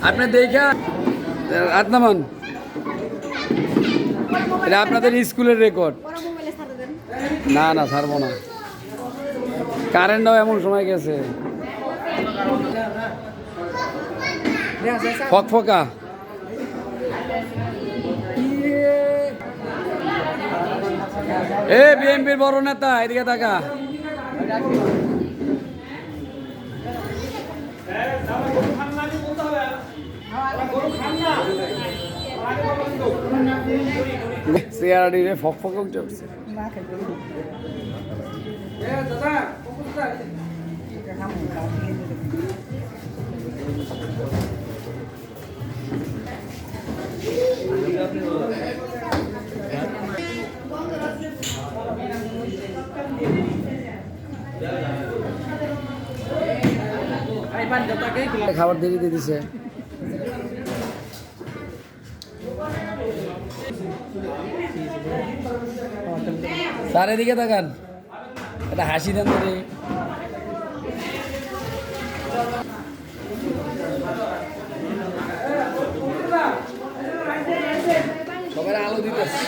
আপনি দেখা আদনামান এটা আপনাদের স্কুলের রেকর্ড। না না ছাড়বো না, কারেন্টও এমন সময় গেছে ফকফকা। এ বিএনপির বড় নেতা এদিকে তাকা। সিআরডি রে ফকফক চলছে। খাবার দিয়ে দিছে। স্যার এদিকে তাকান, একটা হাসি দেন ধরে। সবাই আলো দিতেছে।